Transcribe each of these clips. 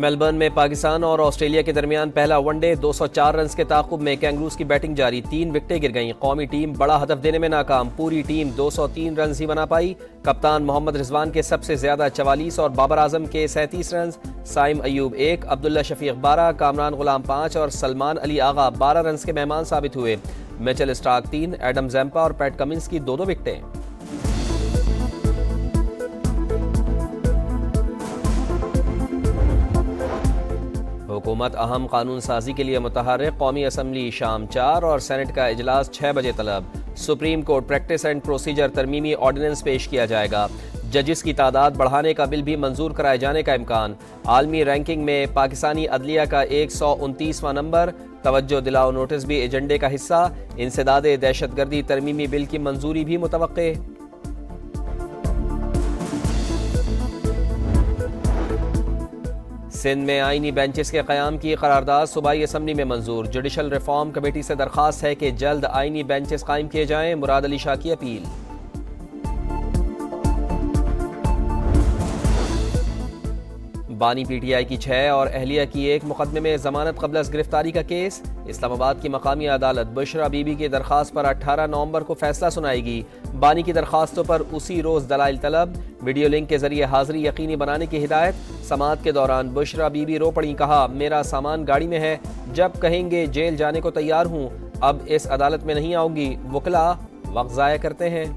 Melbourne में पाकिस्तान और Australia के दरमियान पहला वनडे 204 रन के ताक़ुब में कैंगरूज की बैटिंग जारी, 3 विकेटें गिर गईं। कौमी टीम बड़ा हदफ देने में नाकाम, पूरी टीम 203 रन ही बना पाई। कप्तान मोहम्मद रिजवान के सबसे ज्यादा 44 और बाबर आजम के 37 रन, साइम अयूब 1, अब्दुल्ला शफीक 12, कामरान गुलाम 5 और सलमान अली आगा 12 रन के मेहमान साबित हुए। मिचेल स्टार्क 3, एडम जैम्पा और पैट कमिंस की 2-2 विकेटें। हुकूमत अहम कानून साजी के लिए मुतहर्रिक, कौमी असम्बली शाम 4 और सेनेट का इजलास 6 बजे तलब। Supreme court practice and procedure तरमीमी ऑर्डिनेंस पेश किया जाएगा। जजिस की तादाद बढ़ाने का बिल भी मंजूर कराए जाने का इम्कान। आलमी रैंकिंग में पाकिस्तानी अदलिया का 129वां नंबर, तवज्जो दिलाओ नोटिस भी एजेंडे का हिस्सा। इंसदादे दहशतगर्दी तरमीमी बिल की मंजूरी भी मुतवक्के। सिंध में आईनी बेंचेस के क़याम की करारदाद सूबाई असम्बली में मंजूर। जुडिशल रिफॉर्म कमेटी से दरख्वास्त है कि जल्द आईनी बेंचेस कायम किए जाएं। मुराद अली शाह की अपील। बानी पीटीआई की 6 और अहलिया की 1 मुकदमे में जमानत कबल गिरफ्तारी का केस। इस्लामाबाद की मकामी अदालत बुशरा बीबी की दरख्वास्त पर 18 नवंबर को फैसला सुनाएगी। बानी की दरख्वास्तों पर उसी रोज दलाइल तलब। वीडियो लिंक के जरिए हाजिरी यकीनी बनाने की हिदायत। समाअत के दौरान बुशरा बीबी रो पड़ी, कहा मेरा सामान गाड़ी में है, जब कहेंगे जेल जाने को तैयार हूँ, अब इस अदालत में नहीं आऊंगी। वकला वक्त ज़ाया करते हैं।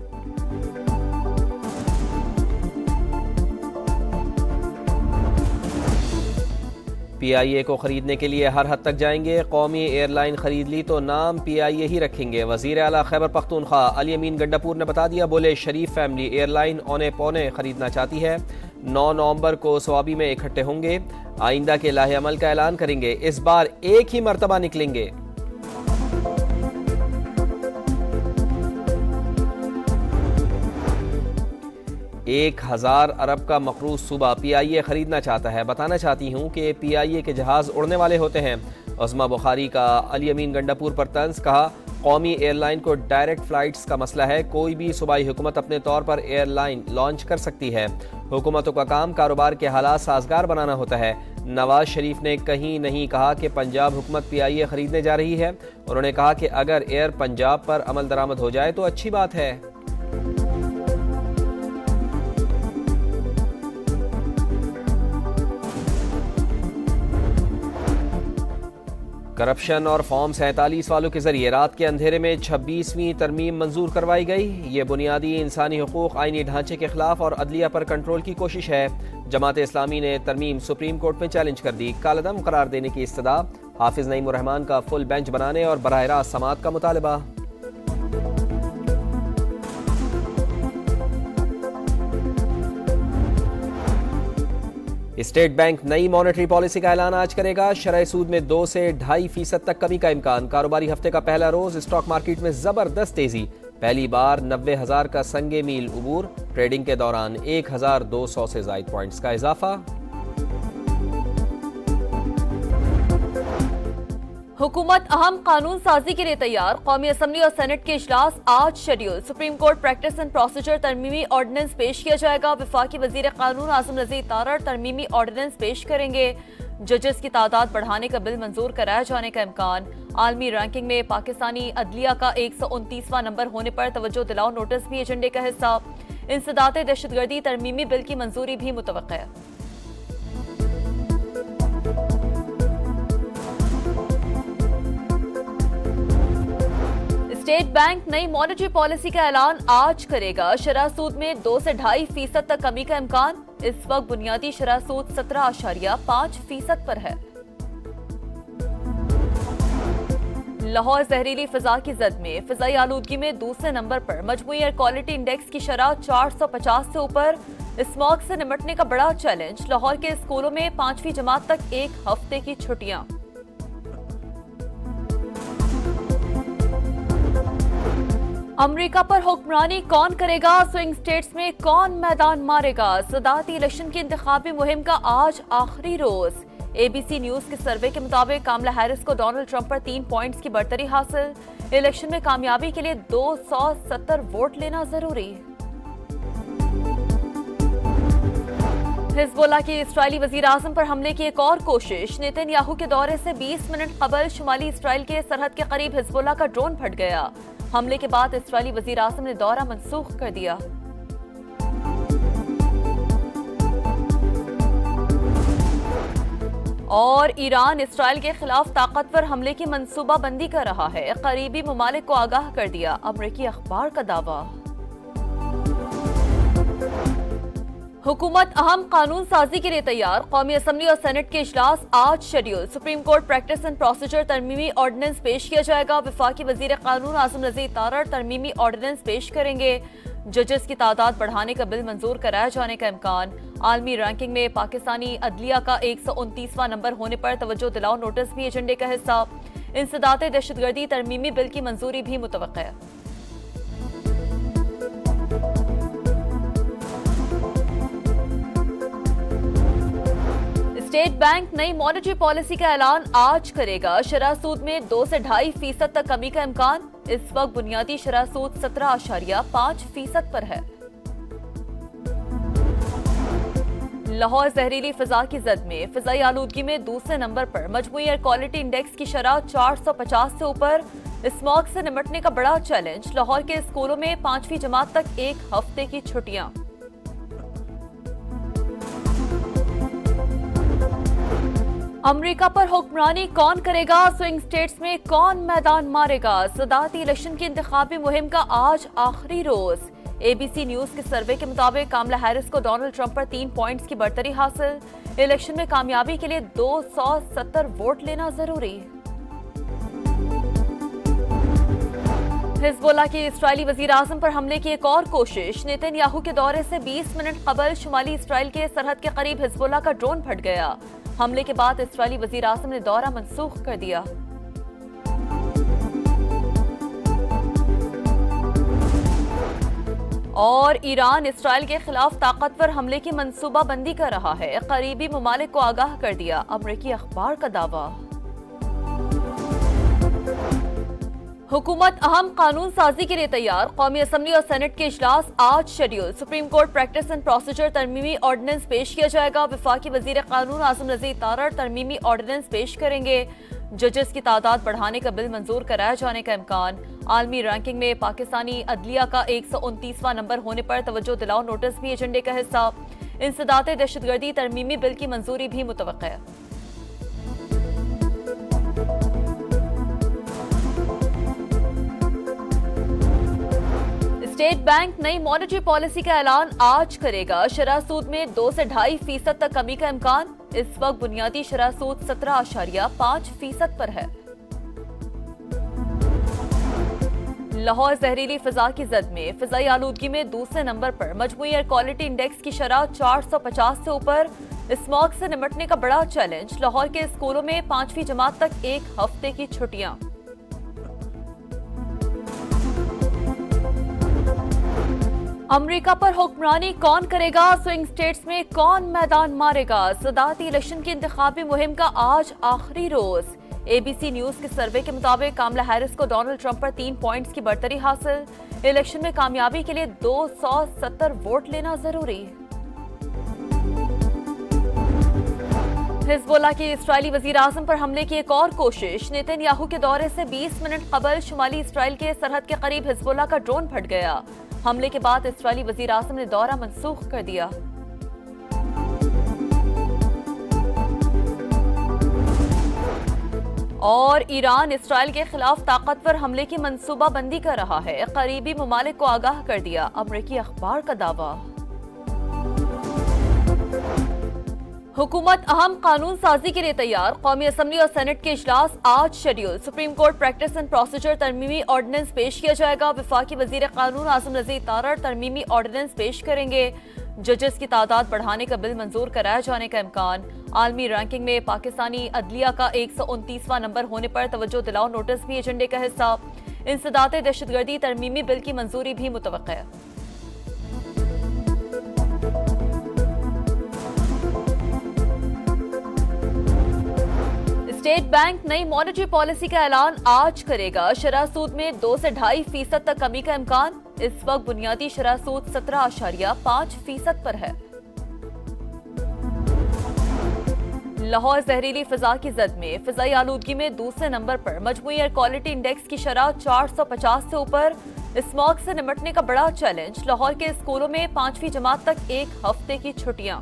पीआईए को खरीदने के लिए हर हद तक जाएंगे। कौमी एयरलाइन खरीद ली तो नाम पीआईए ही रखेंगे। वजीर आला खैबर पख्तूनख्वा अली अमीन गंडापुर ने बता दिया, बोले शरीफ फैमिली एयरलाइन औने पौने खरीदना चाहती है। 9 नवंबर को स्वाबी में इकट्ठे होंगे। आइंदा के लाहे अमल का ऐलान करेंगे। इस बार एक ही मरतबा निकलेंगे। $1000 अरब का मखरूज सूबा पीआईए खरीदना चाहता है। बताना चाहती हूँ कि पीआईए के जहाज उड़ने वाले होते हैं। उस्मा बुखारी का अली अमीन गंडापुर पर तंज, कहा कौमी एयरलाइन को डायरेक्ट फ्लाइट्स का मसला है। कोई भी सूबाई हुकूमत अपने तौर पर एयरलाइन लॉन्च कर सकती है। हुकूमतों का काम कारोबार के हालात साजगार बनाना होता है। नवाज शरीफ ने कहीं नहीं कहा कि पंजाब हुकूमत पीआईए खरीदने जा रही है। उन्होंने कहा कि अगर एयर पंजाब पर अमल दरामद हो जाए तो अच्छी बात है। करप्शन और फॉर्म 47 वालों के जरिए रात के अंधेरे में 26वीं तरमीम मंजूर करवाई गई। ये बुनियादी इंसानी हुकूक आईनी ढांचे के खिलाफ और अदलिया पर कंट्रोल की कोशिश है। जमात इस्लामी ने तरमीम सुप्रीम कोर्ट में चैलेंज कर दी। कालदम करार देने की इस्तदा। हाफिज नईम उर रहमान का फुल बेंच बनाने और बराह रास्त समाअत का मुतालबा। स्टेट बैंक नई मॉनेटरी पॉलिसी का ऐलान आज करेगा। शरह सूद में 2 से 2.5% तक कमी का इम्कान। कारोबारी हफ्ते का पहला रोज स्टॉक मार्केट में जबरदस्त तेजी। पहली बार 90,000 का संगे मील उबूर। ट्रेडिंग के दौरान 1,200 से ज्यादा पॉइंट्स का इजाफा। हुकूमत अहम कानून साजी के लिए तैयार। कौमी असम्बली और सेनेट के इजलास आज schedule. Supreme court practice and procedure तरमीमी ऑर्डिनेंस पेश किया जाएगा। वफाकी वजीर कानून आजम रज़ी तारड़ तरमीमी ऑर्डिनेंस पेश करेंगे। जजेस की तादाद बढ़ाने का बिल मंजूर कराया जाने का इम्कान। आलमी रैंकिंग में पाकिस्तानी अदलिया का 129वां नंबर होने पर तवज्जो दिलाओ नोटिस भी एजेंडे का हिस्सा। इंसदादे दहशतगर्दी तरमीमी बिल की मंजूरी भी मुतवक्का है। स्टेट बैंक नई मॉनेटरी पॉलिसी का ऐलान आज करेगा। शरह सूद में 2 से 2.5% तक कमी का इम्कान। इस वक्त बुनियादी शरह सूद 17.5% पर है। लाहौर जहरीली फिजा की जद में फिजाई आलूदगी में दूसरे नंबर पर। मजमूई एयर क्वालिटी इंडेक्स की शरह 450 से ऊपर। स्मॉग से निपटने का बड़ा चैलेंज। लाहौर के स्कूलों में 5वीं जमात तक 1 हफ्ते की छुट्टियां। अमेरिका पर हुक्मरानी कौन करेगा? स्विंग स्टेट्स में कौन मैदान मारेगा? सदारती इलेक्शन की इंतखाबी मुहिम का आज आखिरी रोज। एबीसी न्यूज के सर्वे के मुताबिक कामला हैरिस को डोनाल्ड ट्रंप पर 3 पॉइंट्स की बढ़तरी हासिल। इलेक्शन में कामयाबी के लिए 270 वोट लेना जरूरी। हिजबुल्लाह के इस्राएली वजीर आजम पर हमले की एक और कोशिश। नेतन्याहू के दौरे से 20 मिनट कबल शुमाली इस्राएल के सरहद के करीब हिजबुल्लाह का ड्रोन फट गया। हमले के बाद इस्राएली वजीर आजम ने दौरा मनसूख कर दिया। और ईरान इसराइल के खिलाफ ताकतवर हमले की मंसूबाबंदी कर रहा है। करीबी ममालिक को आगाह कर दिया। अमरीकी अखबार का दावा। हुकूमत अहम कानून साजी के लिए तैयार। कौमी असम्बली और सेनेट के इजलास आज schedule. Supreme court practice and procedure तरमीमी ऑर्डिनेंस पेश किया जाएगा। वफाकी वजीर कानून आजम रज़ी तारड़ तरमीमी ऑर्डिनेंस पेश करेंगे। जजेस की तादाद बढ़ाने का बिल मंजूर कराए जाने का इम्कान। आलमी रैंकिंग में पाकिस्तानी अदलिया का 129वां नंबर होने पर तवज्जो दिलाओ नोटिस भी एजेंडे का हिस्सा। इंसदाते दहशतगर्दी तरमीमी बिल की मंजूरी भी मुतवक्का है। स्टेट बैंक नई मॉनेटरी पॉलिसी का ऐलान आज करेगा। शरह सूद में 2 से 2.5% तक कमी का इम्कान। इस वक्त बुनियादी शरह सूद 17.5% पर है। लाहौर जहरीली फिजा की जद में। फिजाई आलूदगी में दूसरे नंबर पर। मजमूई एयर क्वालिटी इंडेक्स की शरह 450 से ऊपर। स्मॉग से निपटने का बड़ा चैलेंज। लाहौर के स्कूलों में 5वीं जमात तक 1 हफ्ते की छुट्टियां। अमेरिका पर हुक्मरानी कौन करेगा? स्विंग स्टेट्स में कौन मैदान मारेगा? सदारती इलेक्शन की इंतखाबी मुहिम का आज आखिरी रोज। एबीसी न्यूज के सर्वे के मुताबिक कामला हैरिस को डोनाल्ड ट्रंप पर 3 पॉइंट्स की बढ़तरी हासिल। इलेक्शन में कामयाबी के लिए 270 वोट लेना जरूरी। हिजबुल्लाह के इस्राएली वजीर आजम पर हमले की एक और कोशिश। नेतन्याहू के दौरे से 20 मिनट कबल शुमाली इस्राएल के सरहद के करीब हिजबुल्लाह का ड्रोन फट गया। हमले के बाद इस्राएली वजीर आजम ने दौरा मनसूख कर दिया। और ईरान इसराइल के खिलाफ ताकतवर हमले की मंसूबाबंदी कर रहा है। करीबी ममालिक को आगाह कर दिया। अमरीकी अखबार का दावा। हुकूमत अहम कानून साजी के लिए तैयार। कौमी असम्बली और सेनेट के इजलास आज schedule. Supreme court practice and procedure तरमीमी ऑर्डिनेंस पेश किया जाएगा। वफाकी वजीर कानून आजम रज़ी तारड़ तरमीमी ऑर्डिनेंस पेश करेंगे। जजेस की तादाद बढ़ाने का बिल मंजूर कराए जाने का इम्कान। आलमी रैंकिंग में पाकिस्तानी अदलिया का 129वां नंबर होने पर तवज्जो दिलाओ नोटिस भी एजेंडे का हिस्सा। इंसदाते दहशतगर्दी तरमीमी बिल की मंजूरी भी मुतवक्का है। स्टेट बैंक नई मॉनेटरी पॉलिसी का ऐलान आज करेगा। शरह सूद में 2 से 2.5% तक कमी का इम्कान। इस वक्त बुनियादी शरह सूद 17.5% पर है। लाहौर जहरीली फिजा की जद में। फिजाई आलूदगी में दूसरे नंबर पर। मजमूई एयर क्वालिटी इंडेक्स की शरह 450 से ऊपर। स्मॉग से निपटने का बड़ा चैलेंज। लाहौर के स्कूलों में 5वीं जमात तक 1 हफ्ते की छुट्टियां। अमेरिका पर हुक्मरानी कौन करेगा? स्विंग स्टेट्स में कौन मैदान मारेगा? सदारती इलेक्शन की इंतखाबी मुहिम का आज आखिरी रोज। एबीसी न्यूज के सर्वे के मुताबिक कामला हैरिस को डोनाल्ड ट्रंप पर 3 पॉइंट्स की बढ़तरी हासिल। इलेक्शन में कामयाबी के लिए 270 वोट लेना जरूरी। हिजबुल्लाह के इस्राएली वजीर आजम पर हमले की एक और कोशिश। नेतन्याहू के दौरे से 20 मिनट कबल शुमाली इस्राएल के सरहद के करीब हिजबुल्लाह का ड्रोन फट गया। हमले के बाद इस्राएली वजीर आजम ने दौरा मनसूख कर दिया। और ईरान इसराइल के खिलाफ ताकतवर हमले की मंसूबाबंदी कर रहा है। करीबी ममालिक को आगाह कर दिया। अमरीकी अखबार का दावा। हुकूमत अहम कानून साजी के लिए तैयार। कौमी असम्बली और सेनेट के इजलास आज schedule. Supreme court practice and procedure तरमीमी ऑर्डिनेंस पेश किया जाएगा। वफाकी वजीर कानून आजम रज़ी तारड़ तरमीमी ऑर्डिनेंस पेश करेंगे। जजेस की तादाद बढ़ाने का बिल मंजूर कराए जाने का इम्कान। आलमी रैंकिंग में पाकिस्तानी अदलिया का 129वां नंबर होने पर तवज्जो दिलाओ नोटिस भी एजेंडे का हिस्सा। इंसदाते दहशतगर्दी तरमीमी बिल की मंजूरी भी मुतवक्का है। स्टेट बैंक नई मॉनेटरी पॉलिसी का ऐलान आज करेगा। शरह सूद में 2 से 2.5% तक कमी का इम्कान। इस वक्त बुनियादी शरह सूद 17.5% पर है। लाहौर जहरीली फिजा की जद में, फिजाई आलूदगी में दूसरे नंबर पर, मजमूई एयर क्वालिटी इंडेक्स की शरह 450 से ऊपर। स्मॉग से निपटने का बड़ा चैलेंज, लाहौर के स्कूलों में 5वीं जमात तक 1 हफ्ते की छुट्टियां।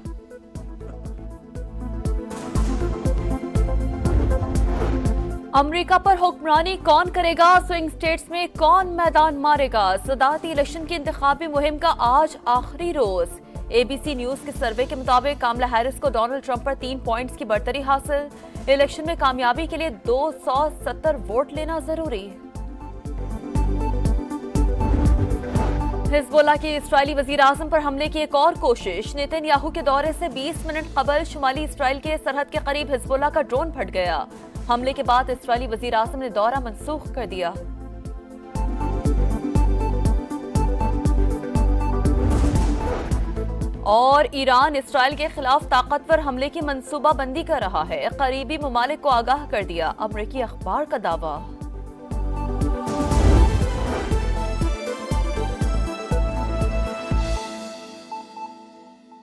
अमेरिका पर हुक्मरानी कौन करेगा, स्विंग स्टेट्स में कौन मैदान मारेगा। सदारती इलेक्शन की इंतखाबी मुहिम का आज आखिरी रोज। एबीसी न्यूज के सर्वे के मुताबिक कामला हैरिस को डोनाल्ड ट्रंप पर 3 पॉइंट्स की बढ़तरी हासिल। इलेक्शन में कामयाबी के लिए 270 वोट लेना जरूरी। हिजबुल्लाह के इस्राएली वजीर आजम पर हमले की एक और कोशिश। नेतन्याहू के दौरे से 20 मिनट कबल शुमाली इसराइल के सरहद के करीब हिजबुल्लाह का ड्रोन फट गया। हमले के बाद इस्राएली वजीर आजम ने दौरा मंसूख कर दिया। और ईरान इसराइल के खिलाफ ताकतवर हमले की मंसूबाबंदी कर रहा है। करीबी ममालिक को आगाह कर दिया, अमरीकी अखबार का दावा।